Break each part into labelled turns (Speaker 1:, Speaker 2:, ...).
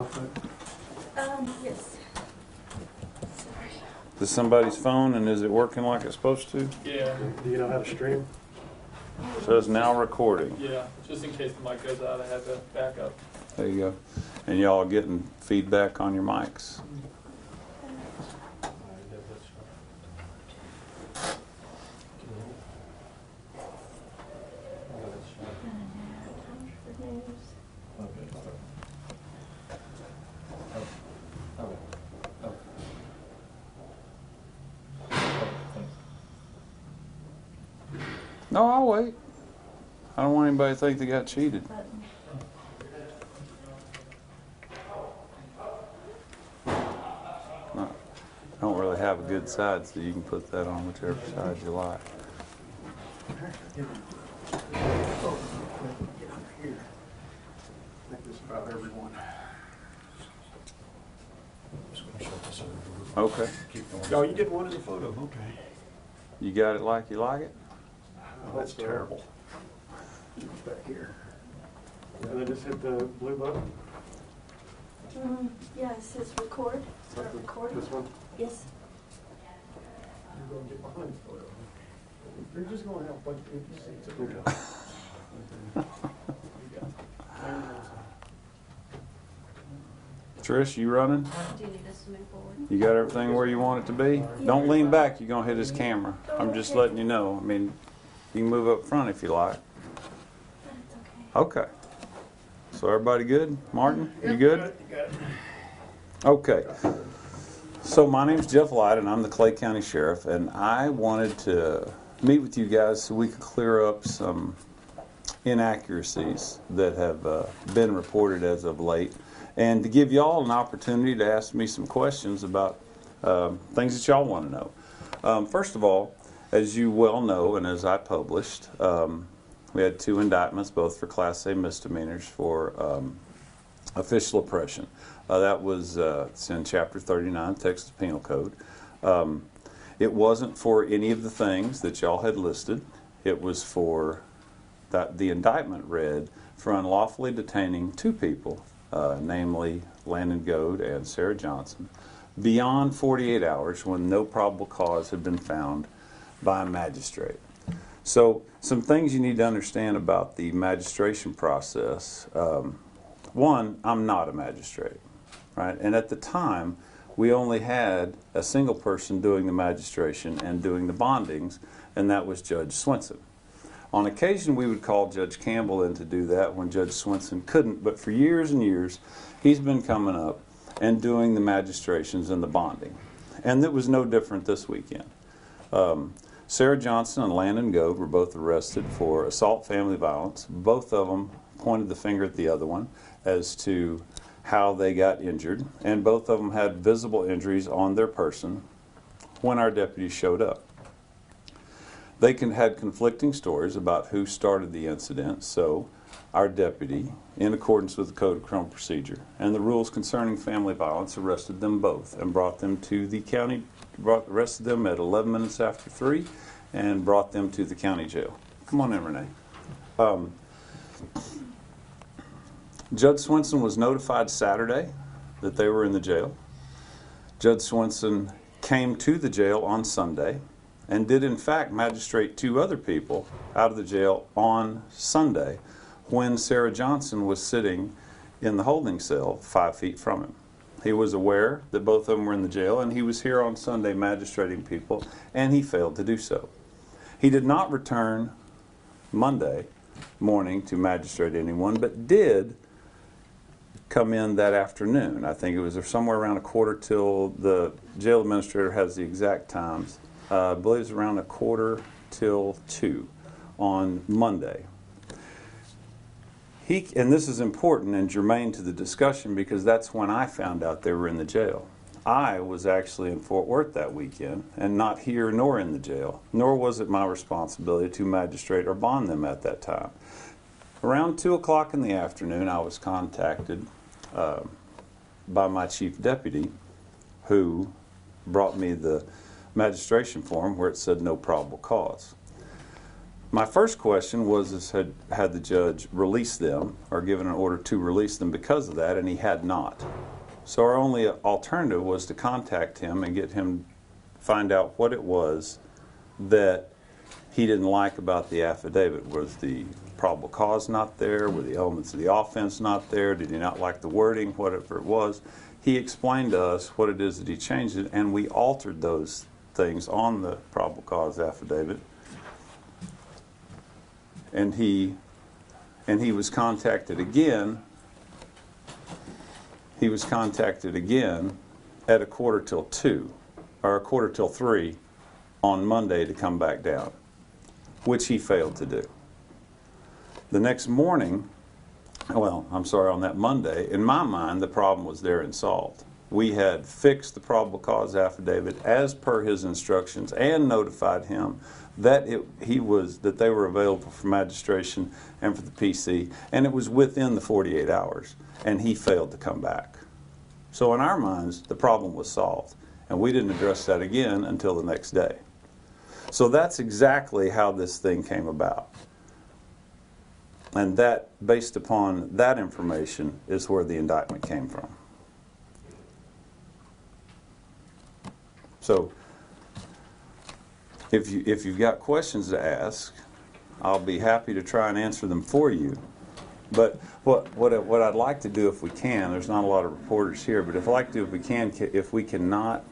Speaker 1: Yes. Sorry.
Speaker 2: This is somebody's phone, and is it working like it's supposed to?
Speaker 3: Yeah,
Speaker 4: Do you know how to stream?
Speaker 2: It says now recording.
Speaker 3: yeah. Just in case the mic goes out, I have to back up.
Speaker 2: There you go. And y'all getting feedback on your mics? No, I'll wait. I don't want anybody to think they got cheated. No, I don't really have a good side, so you can put that on whichever side you like.
Speaker 4: Get under here. I think this is about everyone. Just gonna shut this over.
Speaker 2: Okay.
Speaker 4: Keep going. Oh, you did one as a photo, okay.
Speaker 2: You got it like you like it?
Speaker 4: Oh, that's terrible. Back here. And then just hit the blue button.
Speaker 1: Yeah, it says record. Start recording.
Speaker 4: This one?
Speaker 1: Yes.
Speaker 4: You're gonna get behind the photo. You're just gonna have a bunch of empty seats over there.
Speaker 2: Trish, you running?
Speaker 1: Do you need us to move forward?
Speaker 2: You got everything where you want it to be? Don't lean back, you're going to hit his camera. I'm just letting you know. I mean, you can move up front if you like.
Speaker 1: That's okay.
Speaker 2: Okay. So everybody good? Martin, you good? Okay. So my name's Jeff Lyde, and I'm the Clay County Sheriff, and I wanted to meet with you guys so we could clear up some inaccuracies that have been reported as of late, and to give y'all an opportunity to ask me some questions about things that y'all want to know. First of all, as you well know, and as I published, we had 2 indictments, both for Class A misdemeanors for official oppression. That was it's in Chapter 39, Texas Penal Code. It wasn't for any of the things that y'all had listed. It was for the indictment read for unlawfully detaining 2 people, namely Landon Goad and Sarah Johnson, beyond 48 hours when no probable cause had been found by a magistrate. So some things you need to understand about the magistration process. One, I'm not a magistrate, right? And at the time, we only had a single person doing the magistration and doing the bondings, and that was Judge Swenson. On occasion, we would call Judge Campbell in to do that when Judge Swenson couldn't, but for years and years, he's been coming up and doing the magistrations and the bonding. And it was no different this weekend. Sarah Johnson and Landon Goad were both arrested for assault, family violence. Both of them pointed the finger at the other one as to how they got injured, and both of them had visible injuries on their person when our deputies showed up. They had conflicting stories about who started the incident, so our deputy, in accordance with the Code of Criminal Procedure and the rules concerning family violence, arrested them both and brought them to the county, arrested them at 11 minutes after 3 and brought them to the county jail. Come on in, Renee. Judge Swenson was notified Saturday that they were in the jail. Judge Swenson came to the jail on Sunday and did in fact magistrate 2 other people out of the jail on Sunday when Sarah Johnson was sitting in the holding cell 5 feet from him. He was aware that both of them were in the jail, and he was here on Sunday magistrating people, and he failed to do so. He did not return Monday morning to magistrate anyone, but did come in that afternoon. I think it was somewhere around 1/4 till, the jail administrator has the exact times. I believe it was around 1/4 till 2 on Monday. And this is important and germane to the discussion because that's when I found out they were in the jail. I was actually in Fort Worth that weekend and not here nor in the jail, nor was it my responsibility to magistrate or bond them at that time. Around 2 o'clock in the afternoon, I was contacted by my chief deputy, who brought me the magistration form where it said no probable cause. my first question was, had the judge released them or given an order to release them because of that, and he had not. So our only alternative was to contact him and get him, find out what it was that he didn't like about the affidavit. Was the probable cause not there? Were the elements of the offense not there? Did he not like the wording? Whatever it was. He explained to us what it is that he changed it, and we altered those things on the probable cause affidavit. And he was contacted again. He was contacted again at 2:45 or 2:45 on Monday to come back down, which he failed to do. The next morning, well, I'm sorry, on that Monday, in my mind, the problem was there and solved. We had fixed the probable cause affidavit as per his instructions and notified him that that they were available for magistration and for the PC, and it was within the 48 hours, and he failed to come back. So in our minds, the problem was solved, and we didn't address that again until the next day. So that's exactly how this thing came about. And that, based upon that information, is where the indictment came from. So, if you've got questions to ask, I'll be happy to try and answer them for you. But what I'd like to do, if we can, there's not a lot of reporters here, but if I'd like to do, if we cannot,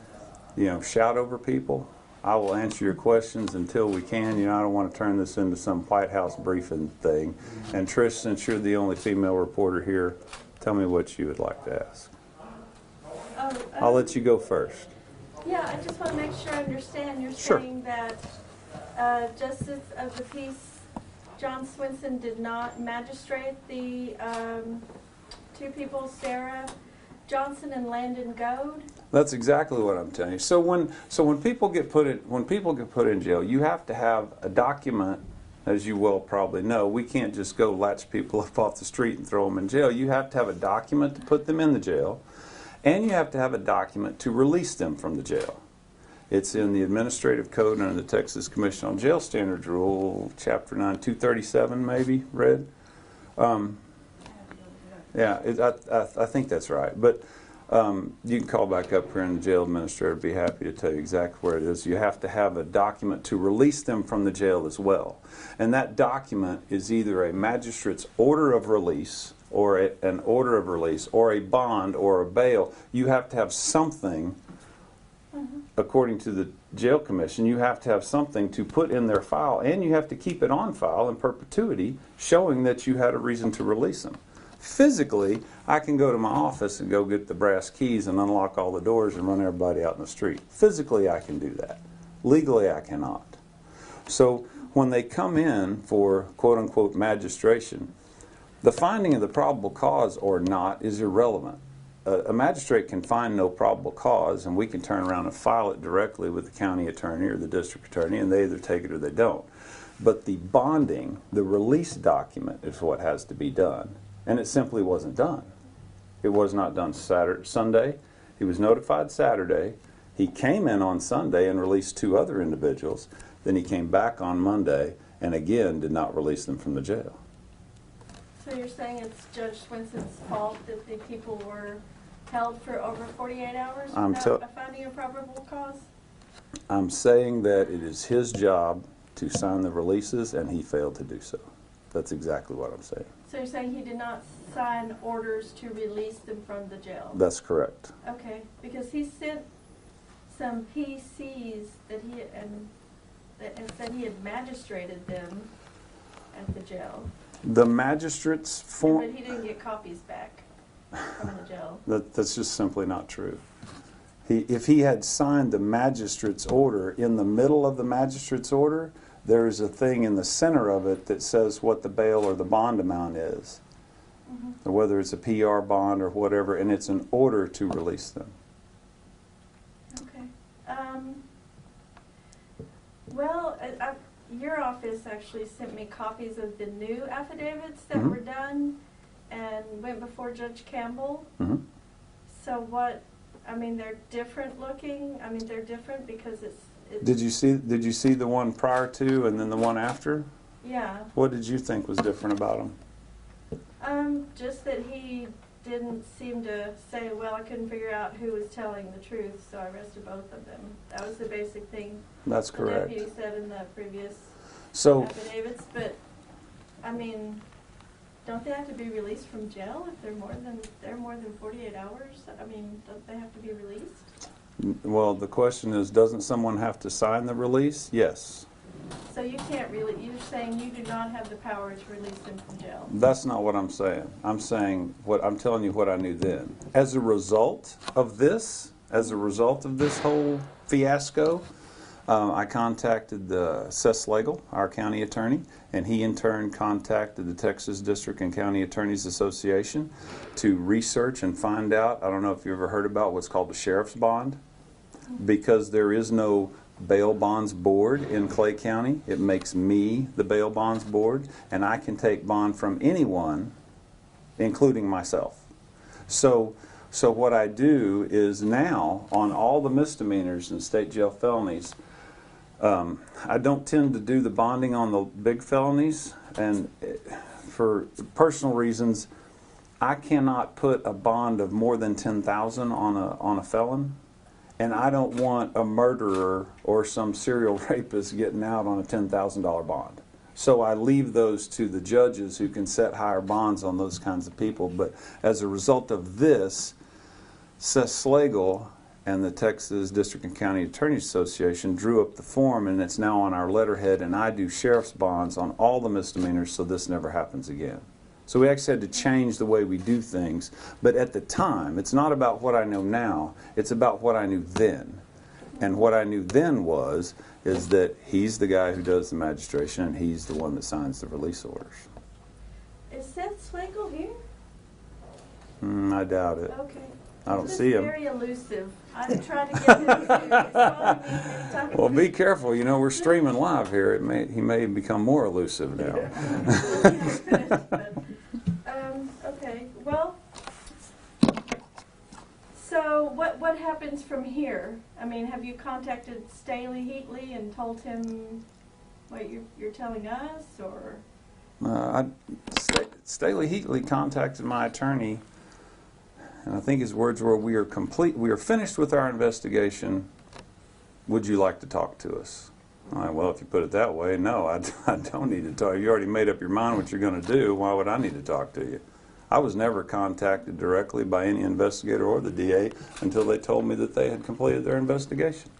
Speaker 2: shout over people, I will answer your questions until we can. I don't want to turn this into some White House briefing thing. And Trish, since you're the only female reporter here, tell me what you would like to ask. I'll let you go first.
Speaker 1: Yeah, I just want to make sure I understand. You're
Speaker 2: Sure.
Speaker 1: saying that Justice of the Peace John Swinson did not magistrate the two people, Sarah Johnson and Landon Goad?
Speaker 2: That's exactly what I'm telling you. So when people get put in jail, you have to have a document. As you well probably know, we can't just go latch people up off the street and throw them in jail. You have to have a document to put them in the jail, and you have to have a document to release them from the jail. It's in the Administrative Code under the Texas Commission on Jail Standards Rule, Chapter 9, 237, maybe, read? Yeah, I think that's right. But you can call back up here and the jail administrator would be happy to tell you exactly where it is. You have to have a document to release them from the jail as well. And that document is either a magistrate's order of release or an order of release or a bond or a bail. You have to have something, according to the jail commission, you have to have something to put in their file, and you have to keep it on file in perpetuity showing that you had a reason to release them. Physically, I can go to my office and go get the brass keys and unlock all the doors and run everybody out in the street. Physically, I can do that. Legally, I cannot. So when they come in for quote-unquote magistration, the finding of the probable cause or not is irrelevant. A magistrate can find no probable cause, and we can turn around and file it directly with the county attorney or the district attorney, and they either take it or they don't. But the bonding, the release document, is what has to be done. And it simply wasn't done. It was not done Sunday. He was notified Saturday. He came in on Sunday and released two other individuals. Then he came back on Monday and again did not release them from the jail.
Speaker 1: So you're saying it's Judge Swinson's fault that the people were held for over 48 hours without a finding of probable cause?
Speaker 2: I'm saying that it is his job to sign the releases, and he failed to do so. That's exactly what I'm saying.
Speaker 1: So you're saying he did not sign orders to release them from the jail?
Speaker 2: That's correct.
Speaker 1: Okay, because he sent some PCs that and said he had magistrated them at the jail.
Speaker 2: The magistrate's form...
Speaker 1: But he didn't get copies back from the jail.
Speaker 2: That's just simply not true. If he had signed the magistrate's order, in the middle of the magistrate's order, there is a thing in the center of it that says what the bail or the bond amount is, or whether it's a PR bond or whatever, and it's an order to release them.
Speaker 1: Okay. Well, your office actually sent me copies of the new affidavits that were done and went before Judge Campbell. So what, I mean, they're different looking. I mean, they're different because it's...
Speaker 2: Did you see the one prior to and then the one after?
Speaker 1: Yeah.
Speaker 2: What did you think was different about him?
Speaker 1: Just that he didn't seem to say, well, I couldn't figure out who was telling the truth, so I arrested both of them. That was the basic thing
Speaker 2: That's correct.
Speaker 1: the deputy said in the previous
Speaker 2: So,
Speaker 1: affidavits. But, I mean, don't they have to be released from jail if they're more than 48 hours? I mean, don't they have to be released?
Speaker 2: well, the question is, doesn't someone have to sign the release? Yes.
Speaker 1: So you can't really, you're saying you do not have the power to release them from jail?
Speaker 2: That's not what I'm saying. I'm saying I'm telling you what I knew then. As a result of this whole fiasco, I contacted Seth Slagle, our county attorney, and he in turn contacted the Texas District and County Attorneys Association to research and find out. I don't know if you ever heard about what's called the sheriff's bond. Because there is no bail bonds board in Clay County, it makes me the bail bonds board, and I can take bond from anyone, including myself. So what I do is now, on all the misdemeanors and state jail felonies, I don't tend to do the bonding on the big felonies, and for personal reasons, I cannot put a bond of more than $10,000 on a felon. And I don't want a murderer or some serial rapist getting out on a $10,000 bond. So I leave those to the judges who can set higher bonds on those kinds of people. But as a result of this, Seth Slagle and the Texas District and County Attorneys Association drew up the form, and it's now on our letterhead, and I do sheriff's bonds on all the misdemeanors so this never happens again. So we actually had to change the way we do things. But at the time, it's not about what I know now, it's about what I knew then. And what I knew then is that he's the guy who does the magistration, and he's the one that signs the release orders.
Speaker 1: Is Seth Slagle here?
Speaker 2: I doubt it.
Speaker 1: Okay.
Speaker 2: I don't
Speaker 1: He's
Speaker 2: see him.
Speaker 1: very elusive. I tried to get him to respond to me anytime.
Speaker 2: Well, be careful. You know, we're streaming live here. He may become more elusive now.
Speaker 1: Okay. Well, so what happens from here? I mean, have you contacted Staley Heatley and told him what you're telling us, or?
Speaker 2: Staley Heatley contacted my attorney, and I think his words were, we are finished with our investigation. Would you like to talk to us? I'm like, well, if you put it that way, no, I don't need to talk. You already made up your mind what you're going to do. Why would I need to talk to you? I was never contacted directly by any investigator or the DA until they told me that they had completed their investigation.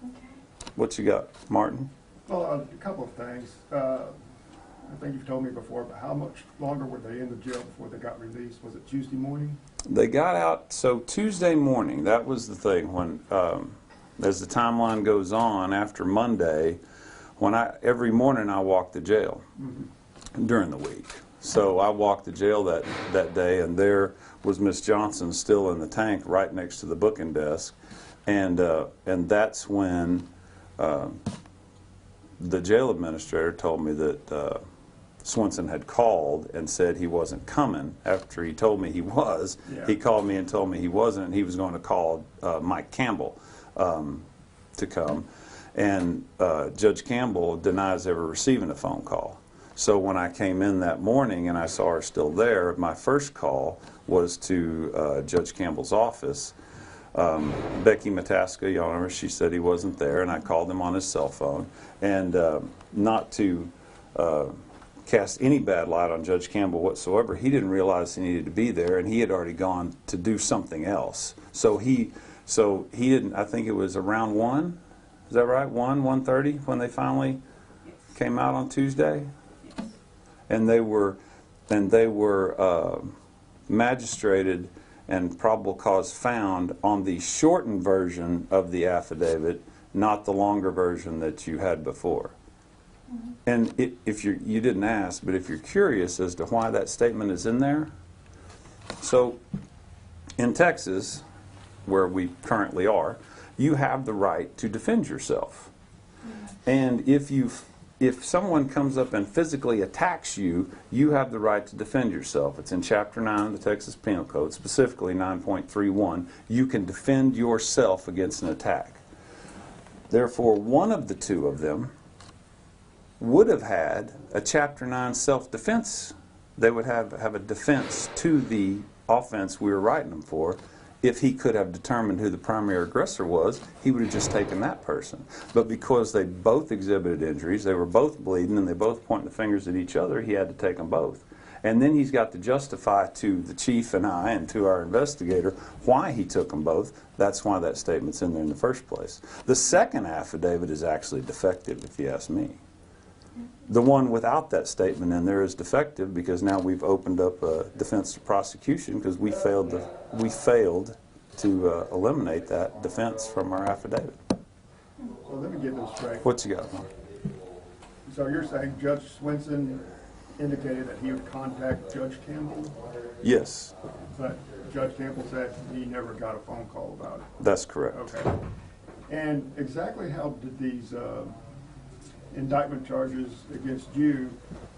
Speaker 1: Okay.
Speaker 2: What you got, Martin?
Speaker 4: Well, a couple of things. I think you've told me before, but how much longer were they in the jail before they got released? Was it Tuesday morning?
Speaker 2: They got out, so Tuesday morning, that was the thing, when, as the timeline goes on, after Monday, every morning I walked the jail during the week. So I walked the jail that day, and there was Miss Johnson still in the tank right next to the booking desk, and that's when the jail administrator told me that Swenson had called and said he wasn't coming. After he told me he was, he called me and told me he wasn't, and he was going to call Mike Campbell to come. And Judge Campbell denies ever receiving a phone call. So when I came in that morning and I saw her still there, my first call was to Judge Campbell's office. Becky Mataska, y'all remember, she said he wasn't there, and I called him on his cell phone. And not to cast any bad light on Judge Campbell whatsoever, he didn't realize he needed to be there, and he had already gone to do something else. So he didn't, I think it was around 1, is that right, 1:30 when they finally came out on Tuesday? And they were magistrated and probable cause found on the shortened version of the affidavit, not the longer version that you had before. And if you didn't ask, but if you're curious as to why that statement is in there, so in Texas, where we currently are, you have the right to defend yourself. And if someone comes up and physically attacks you, you have the right to defend yourself. It's in Chapter 9 of the Texas Penal Code, specifically 9.31. You can defend yourself against an attack. Therefore, one of the two of them would have had a Chapter 9 self-defense. They would have a defense to the offense we were writing them for. If he could have determined who the primary aggressor was, he would have just taken that person. But because they both exhibited injuries, they were both bleeding, and they both pointing the fingers at each other, he had to take them both. And then he's got to justify to the chief and I and to our investigator why he took them both. That's why that statement's in there in the first place. The second affidavit is actually defective, if you ask me. The one without that statement in there is defective because now we've opened up a defense to prosecution because we failed to eliminate that defense from our affidavit.
Speaker 4: Well, let me get this straight.
Speaker 2: What you got, Mark?
Speaker 4: So you're saying Judge Swenson indicated that he would contact Judge Campbell,
Speaker 2: Yes,
Speaker 4: but Judge Campbell said he never got a phone call about it.
Speaker 2: that's correct.
Speaker 4: Okay. And exactly how did these indictment charges against you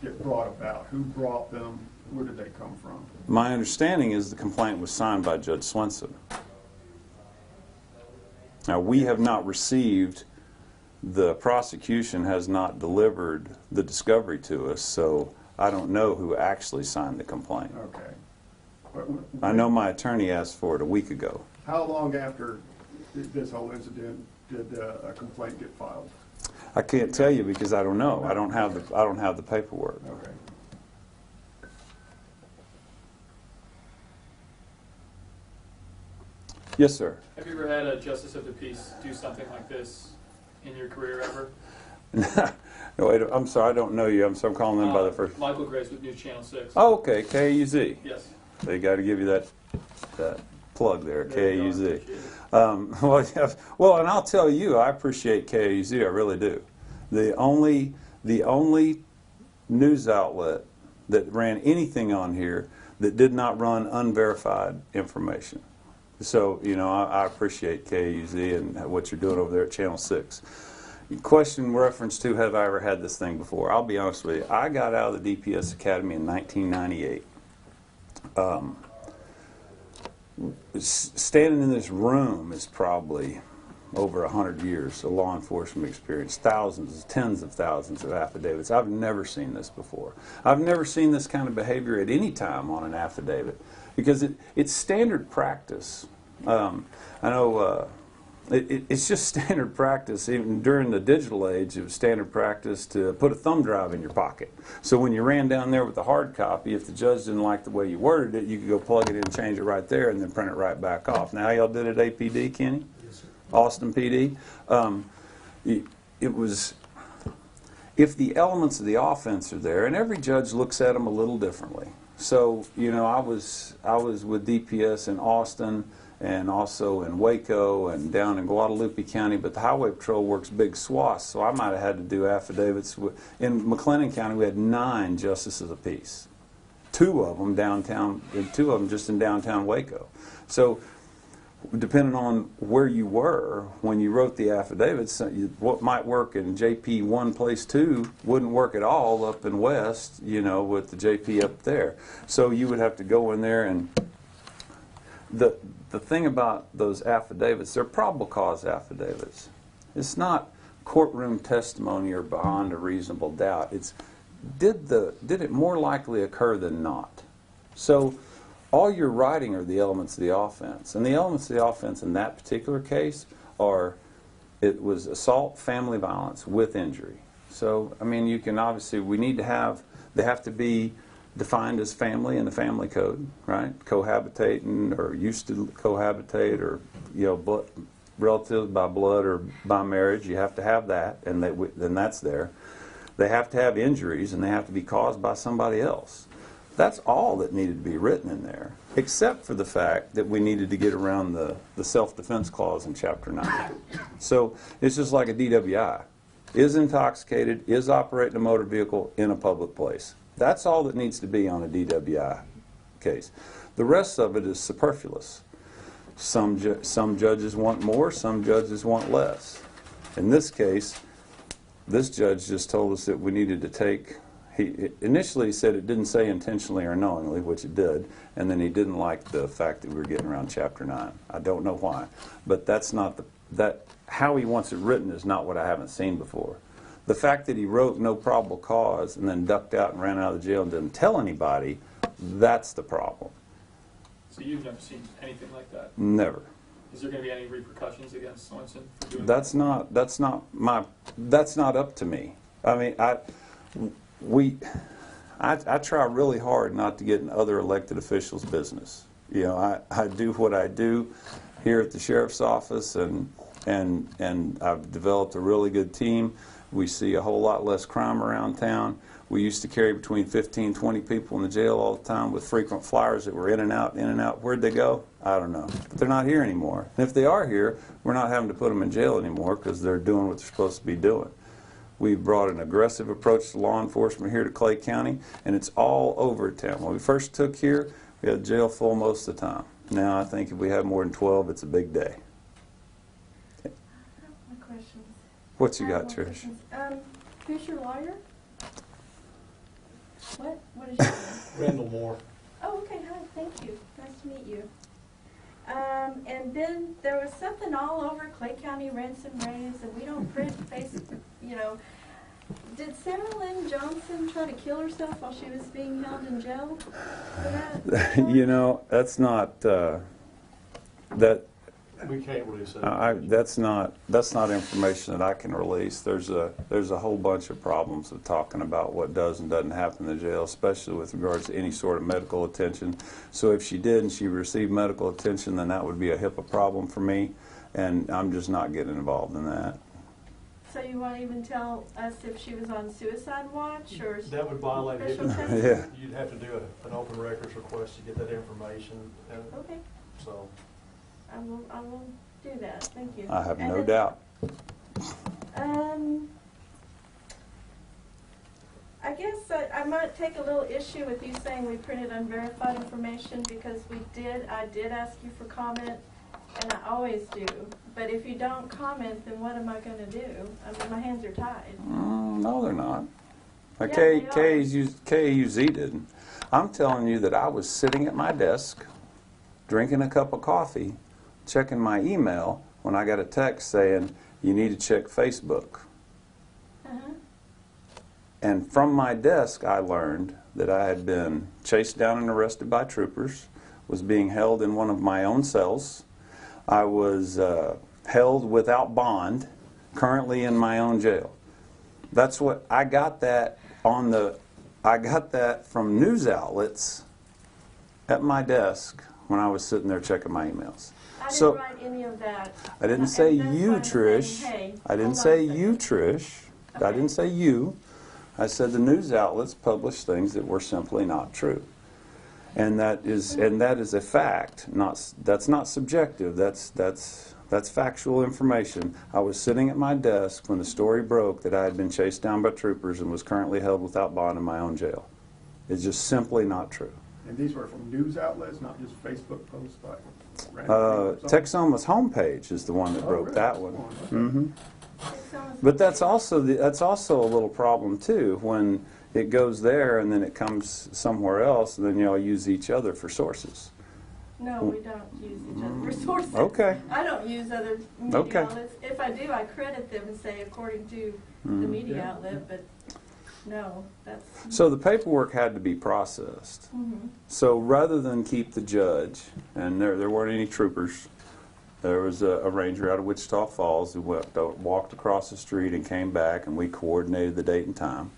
Speaker 4: get brought about? Who brought them? Where did they come from?
Speaker 2: My understanding is the complaint was signed by Judge Swenson. Now, we have not received, the prosecution has not delivered the discovery to us, so I don't know who actually signed the complaint.
Speaker 4: Okay.
Speaker 2: I know my attorney asked for it a week ago.
Speaker 4: How long after this whole incident did a complaint get filed?
Speaker 2: I can't tell you because I don't know. I don't have the paperwork.
Speaker 4: Okay.
Speaker 2: Yes, sir.
Speaker 3: Have you ever had a justice of the peace do something like this in your career ever?
Speaker 2: No, wait, I'm sorry, I don't know you. I'm calling them by the first.
Speaker 3: Michael Grace with News Channel 6.
Speaker 2: Oh, okay, KUZ.
Speaker 3: Yes.
Speaker 2: They got to give you that plug there,
Speaker 3: There you go.
Speaker 2: KUZ.
Speaker 3: Appreciate it.
Speaker 2: Well, yeah, well, and I'll tell you, I appreciate KUZ. I really do. The only news outlet that ran anything on here that did not run unverified information. So, you know, I appreciate KUZ and what you're doing over there at Channel 6. Question reference to, have I ever had this thing before? I'll be honest with you. I got out of the DPS Academy in 1998. Standing in this room is probably over 100 years of law enforcement experience, thousands, tens of thousands of affidavits. I've never seen this before. I've never seen this kind of behavior at any time on an affidavit because it's standard practice. I know it's just standard practice. Even during the digital age, it was standard practice to put a thumb drive in your pocket. So when you ran down there with the hard copy, if the judge didn't like the way you worded it, you could go plug it in and change it right there and then print it right back off. Now, y'all did it at APD, Kenny? Yes, sir. Austin PD? It was, if the elements of the offense are there, and every judge looks at them a little differently. So, you know, I was with DPS in Austin, and also in Waco and down in Guadalupe County, but the Highway Patrol works big swaths, so I might have had to do affidavits. In McLennan County, we had 9 justices of peace, 2 of them downtown, and 2 of them just in downtown Waco. So depending on where you were when you wrote the affidavits, what might work in JP 1 place 2 wouldn't work at all up in West, you know, with the JP up there. So you would have to go in there and the thing about those affidavits, they're probable cause affidavits. It's not courtroom testimony or beyond a reasonable doubt. It's did it more likely occur than not? So all you're writing are the elements of the offense. And the elements of the offense in that particular case are, it was assault, family violence with injury. So, I mean, you can obviously, they have to be defined as family in the family code, right? Cohabitating or used to cohabitate, or, you know, relatives by blood or by marriage. You have to have that, and then that's there. They have to have injuries, and they have to be caused by somebody else. That's all that needed to be written in there, except for the fact that we needed to get around the self-defense clause in Chapter 9. So it's just like a DWI. Is intoxicated, is operating a motor vehicle in a public place. That's all that needs to be on a DWI case. The rest of it is superfluous. Some judges want more, some judges want less. In this case, this judge just told us that we needed to take, he initially said it didn't say intentionally or knowingly, which it did, and then he didn't like the fact that we were getting around Chapter 9. I don't know why, but that's not how he wants it written is not what I haven't seen before. The fact that he wrote no probable cause and then ducked out and ran out of the jail and didn't tell anybody, that's the problem.
Speaker 3: So you've never seen anything like that?
Speaker 2: Never.
Speaker 3: Is there going to be any repercussions against Sorensen for doing
Speaker 2: That's not up to me. I mean, I try really hard not to get in other elected officials' business. You know, I do what I do here at the sheriff's office, and I've developed a really good team. We see a whole lot less crime around town. We used to carry between 15, 20 people in the jail all the time with frequent flyers that were in and out, in and out. Where'd they go? I don't know. But they're not here anymore. And if they are here, we're not having to put them in jail anymore because they're doing what they're supposed to be doing. We've brought an aggressive approach to law enforcement here to Clay County, and it's all over town. When we first took here, we had jail full most of the time. Now I think if we have more than 12, it's a big day.
Speaker 1: I have more questions.
Speaker 2: What you
Speaker 1: I have
Speaker 2: got,
Speaker 1: more
Speaker 2: Trish?
Speaker 1: questions. Who's your lawyer? What is your name?
Speaker 5: Randall Moore.
Speaker 1: Oh, okay, hi, thank you. Nice to meet you. And then there was something all over Clay County rents and raves, and we don't print Facebook, you know. Did Sarah Lynn Johnson try to kill herself while she was being held in jail for that?
Speaker 2: You know, that's not,
Speaker 5: We can't release it.
Speaker 2: that's not information that I can release. There's a whole bunch of problems of talking about what does and doesn't happen in the jail, especially with regards to any sort of medical attention. So if she did and she received medical attention, then that would be a HIPAA problem for me, and I'm just not getting involved in that.
Speaker 1: So you won't even tell us if she was on suicide watch or
Speaker 5: That would violate
Speaker 1: special
Speaker 5: HIPAA.
Speaker 1: testing?
Speaker 2: Yeah.
Speaker 5: You'd have to do an open records request to get that information. And
Speaker 1: Okay,
Speaker 5: so,
Speaker 1: I will do that. Thank you.
Speaker 2: I have
Speaker 1: And
Speaker 2: no
Speaker 1: then,
Speaker 2: doubt.
Speaker 1: I guess I might take a little issue with you saying we printed unverified information because I did ask you for comment, and I always do. But if you don't comment, then what am I going to do? I mean, my hands are tied.
Speaker 2: No, they're not.
Speaker 1: Yeah, they are.
Speaker 2: KUZ didn't. I'm telling you that I was sitting at my desk, drinking a cup of coffee, checking my email, when I got a text saying, you need to check Facebook.
Speaker 1: Uh-huh.
Speaker 2: And from my desk, I learned that I had been chased down and arrested by troopers, was being held in one of my own cells. I was held without bond, currently in my own jail. That's what I got that I got that from news outlets at my desk when I was sitting there checking my emails.
Speaker 1: I didn't
Speaker 2: So
Speaker 1: write any of that.
Speaker 2: I didn't
Speaker 1: And
Speaker 2: say
Speaker 1: that's
Speaker 2: you,
Speaker 1: why I'm
Speaker 2: Trish.
Speaker 1: saying, hey,
Speaker 2: I didn't
Speaker 1: hold on
Speaker 2: say
Speaker 1: a
Speaker 2: you,
Speaker 1: second.
Speaker 2: Trish. I
Speaker 1: Okay.
Speaker 2: didn't say you. I said the news outlets published things that were simply not true. And that is a fact. That's not subjective. That's factual information. I was sitting at my desk when the story broke that I had been chased down by troopers and was currently held without bond in my own jail. It's just simply not true.
Speaker 4: And these were from news outlets, not just Facebook posts by random people?
Speaker 2: Texomashomepage is the one that
Speaker 4: Oh,
Speaker 2: broke
Speaker 4: really?
Speaker 2: that one.
Speaker 4: Okay.
Speaker 2: Mm-hmm.
Speaker 1: Someone's-
Speaker 2: But that's also a little problem too when it goes there and then it comes somewhere else and then y'all use each other for sources.
Speaker 1: No, we don't use each other for sources.
Speaker 2: Okay.
Speaker 1: I don't use other media
Speaker 2: Okay.
Speaker 1: outlets. If I do, I credit them and say according to the media
Speaker 4: Yeah.
Speaker 1: outlet, but no, that's...
Speaker 2: So the paperwork had to be processed.
Speaker 1: Mhm.
Speaker 2: So rather than keep the judge, and there weren't any troopers, there was a ranger out of Wichita Falls who walked across the street and came back, and we coordinated the date and time.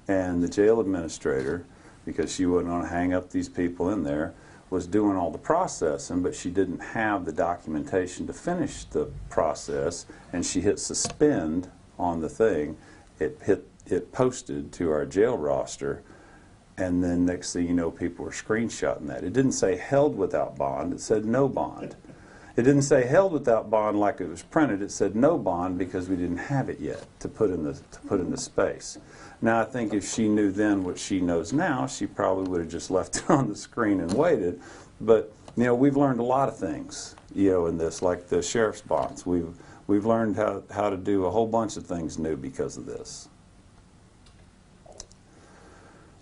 Speaker 2: And the jail administrator, because she wasn't going to hang up these people in there, was doing all the processing, but she didn't have the documentation to finish the process, and she hit suspend on the thing. It posted to our jail roster, and then next thing you know, people were screenshotting that. It didn't say held without bond, it said no bond. It didn't say held without bond like it was printed, it said no bond because we didn't have it yet to put in the space. Now I think if she knew then what she knows now, she probably would have just left it on the screen and waited. But you know, we've learned a lot of things, you know, in this, like the sheriff's bonds. We've learned how to do a whole bunch of things new because of this.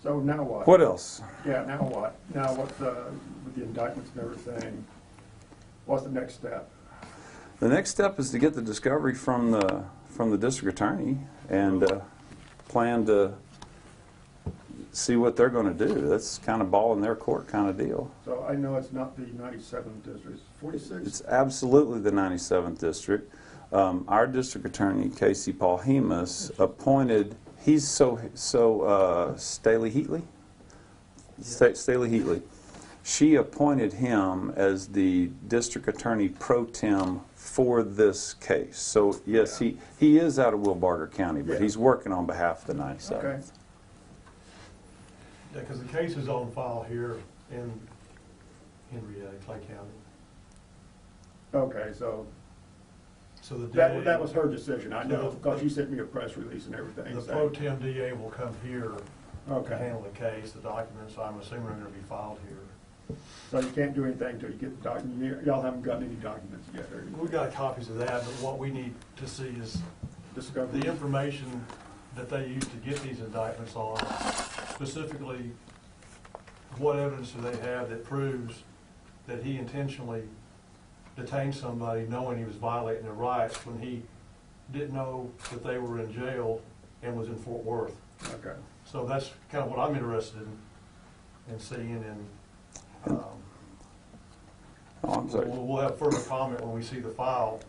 Speaker 4: So now what?
Speaker 2: What else?
Speaker 4: Yeah, now what? Now with the indictments and everything, what's the next step?
Speaker 2: The next step is to get the discovery from the district attorney and plan to see what they're going to do. That's kind of ball in their court kind of deal.
Speaker 4: So I know it's not the 97th district, it's 46?
Speaker 2: It's absolutely the 97th district. Our district attorney, Casey Paul Hemus, appointed, he's Staley Heatley? Staley Heatley. She appointed him as the district attorney pro tem for this case. So yes,
Speaker 4: Yeah.
Speaker 2: he is out of Will Barger County, but
Speaker 4: Yeah.
Speaker 2: he's working on behalf of the 97th.
Speaker 4: Okay.
Speaker 5: Yeah, because the case is on file here in Clay County.
Speaker 4: Okay, so
Speaker 5: So the
Speaker 4: that
Speaker 5: DA,
Speaker 4: was her decision, I know, because she sent me a press release and everything.
Speaker 5: the
Speaker 4: saying-
Speaker 5: pro tem DA will come here to
Speaker 4: Okay,
Speaker 5: handle the case. The documents, I'm assuming, are going to be filed here.
Speaker 4: so you can't do anything until you get the document, y'all haven't gotten any documents yet, or
Speaker 5: We've got copies of that, but what we need to see is
Speaker 4: discovery?
Speaker 5: the information that they use to get these indictments on, specifically what evidence do they have that proves that he intentionally detained somebody knowing he was violating their rights when he didn't know that they were in jail and was in Fort Worth.
Speaker 4: Okay,
Speaker 5: So that's kind of what I'm interested in seeing, and
Speaker 2: Oh, I'm sorry.
Speaker 5: we'll have further comment when we see the file.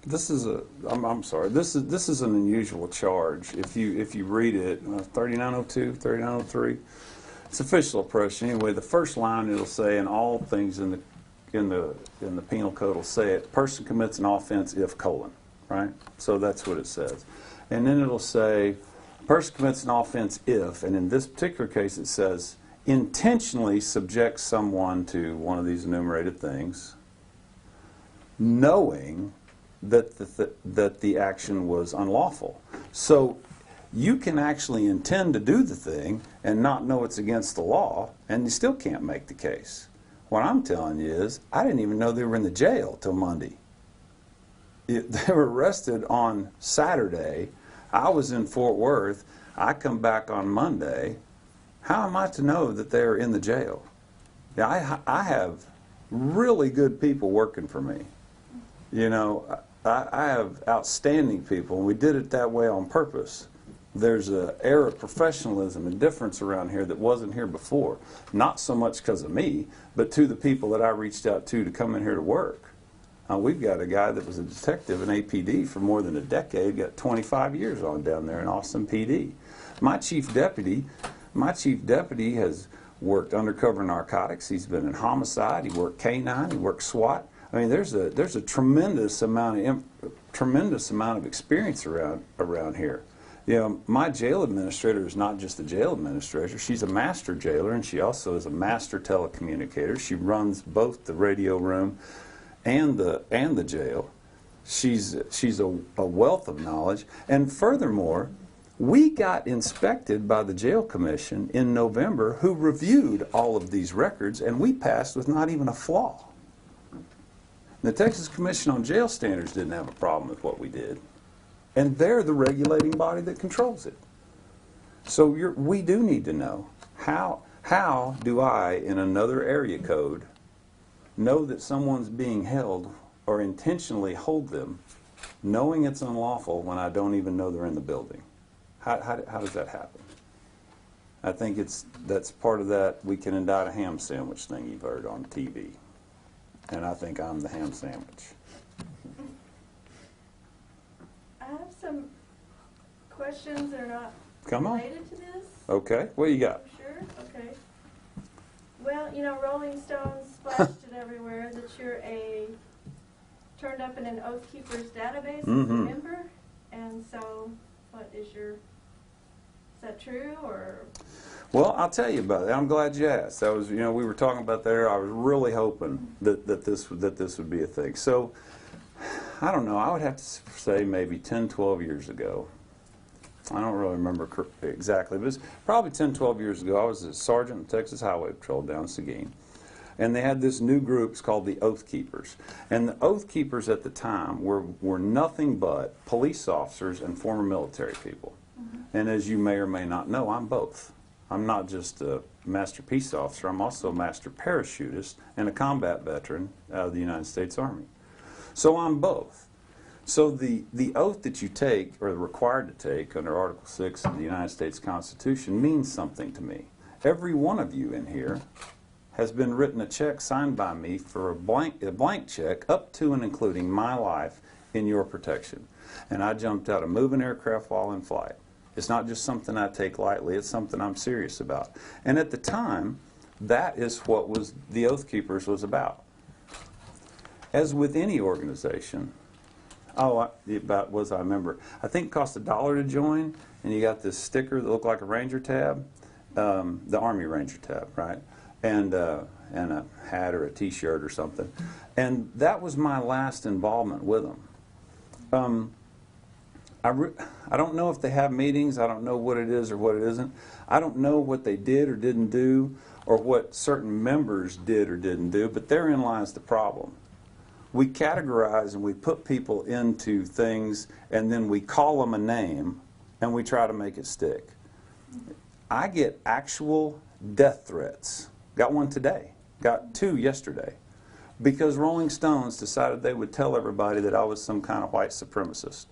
Speaker 2: This is I'm sorry. This is an unusual charge. If you read it, 3902, 3903, it's official oppression. Anyway, the first line it'll say, and all things in the penal code will say it. Person commits an offense if : right? So that's what it says, and then it'll say, person commits an offense if, and in this particular case it says, intentionally subjects someone to one of these enumerated things, knowing that the action was unlawful. So you can actually intend to do the thing and not know it's against the law, and you still can't make the case. What I'm telling you is, I didn't even know they were in the jail till Monday. They were arrested on Saturday. I was in Fort Worth. I come back on Monday. How am I to know that they're in the jail? Yeah, I have really good people working for me. You know, I have outstanding people, and we did it that way on purpose. There's an air of professionalism and difference around here that wasn't here before. Not so much because of me, but to the people that I reached out to come in here to work. We've got a guy that was a detective in APD for more than a decade, got 25 years on down there in Austin PD. My chief deputy has worked undercover narcotics. He's been in homicide. He worked K-9. He worked SWAT. I mean, there's a tremendous amount of experience around here. You know, my jail administrator is not just a jail administrator. She's a master jailer, and she also is a master telecommunicator. She runs both the radio room and the jail. She's a wealth of knowledge, and furthermore, we got inspected by the jail commission in November, who reviewed all of these records, and we passed with not even a flaw. The Texas Commission on Jail Standards didn't have a problem with what we did, and they're the regulating body that controls it. So we do need to know, how do I, in another area code, know that someone's being held or intentionally hold them, knowing it's unlawful when I don't even know they're in the building? How does that happen? I think that's part of that we can indict a ham sandwich thing you've heard on TV. And I think I'm the ham sandwich.
Speaker 1: I have some questions that are not
Speaker 2: Come on.
Speaker 1: related to this.
Speaker 2: Okay, what do you got?
Speaker 1: Sure, okay. Well, you know, Rolling Stones splashed it everywhere that you're turned up in an Oath Keepers database as a member. And so, is that true, or?
Speaker 2: Well, I'll tell you about it. I'm glad you asked. That was, we were talking about there. I was really hoping that this would be a thing. So, I don't know. I would have to say maybe 10, 12 years ago. I don't really remember exactly, but it's probably 10, 12 years ago. I was a sergeant in Texas Highway Patrol down in Seguin. And they had this new group called the Oath Keepers. And the Oath Keepers at the time were nothing but police officers and former military people. And as you may or may not know, I'm both. I'm not just a master peace officer, I'm also a master parachutist and a combat veteran out of the United States Army. So I'm both. So the oath that you take, or required to take under Article 6 of the United States Constitution, means something to me. Every one of you in here has been written a check signed by me for a blank check up to and including my life in your protection. And I jumped out of moving aircraft while in flight. It's not just something I take lightly, it's something I'm serious about. And at the time, that is what the Oath Keepers was about. As with any organization, I remember, I think it cost $1 to join, and you got this sticker that looked like a Ranger tab, the Army Ranger tab, right? And a hat or a T-shirt or something. And that was my last involvement with them. I don't know if they have meetings. I don't know what it is or what it isn't. I don't know what they did or didn't do, or what certain members did or didn't do, but therein lies the problem. We categorize and we put people into things, and then we call them a name, and we try to make it stick. I get actual death threats. Got one today. Got 2 yesterday. Because Rolling Stones decided they would tell everybody that I was some kind of white supremacist.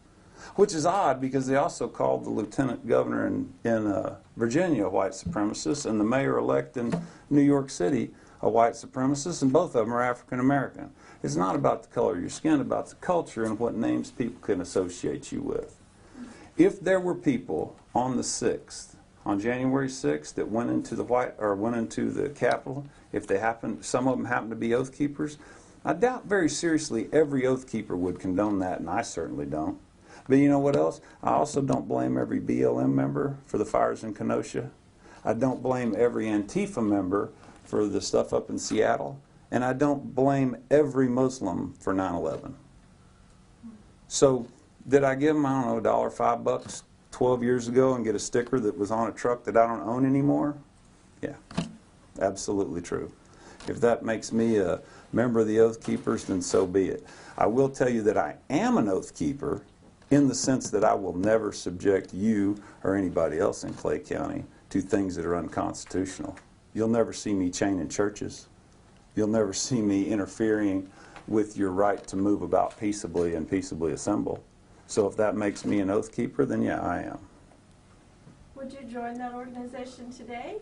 Speaker 2: Which is odd, because they also called the lieutenant governor in Virginia a white supremacist, and the mayor-elect in New York City a white supremacist, and both of them are African American. It's not about the color of your skin, about the culture and what names people can associate you with. If there were people on the 6th, on January 6th, that went into the Capitol, if some of them happened to be Oath Keepers, I doubt very seriously every Oath Keeper would condone that, and I certainly don't. But you know what else? I also don't blame every BLM member for the fires in Kenosha. I don't blame every Antifa member for the stuff up in Seattle. And I don't blame every Muslim for 9/11. So did I give them, I don't know, $1, $5 12 years ago and get a sticker that was on a truck that I don't own anymore? Yeah, absolutely true. If that makes me a member of the Oath Keepers, then so be it. I will tell you that I am an Oath Keeper in the sense that I will never subject you or anybody else in Clay County to things that are unconstitutional. You'll never see me chaining churches. You'll never see me interfering with your right to move about peaceably and peaceably assemble. So if that makes me an Oath Keeper, then yeah, I am.
Speaker 1: Would you join that organization today?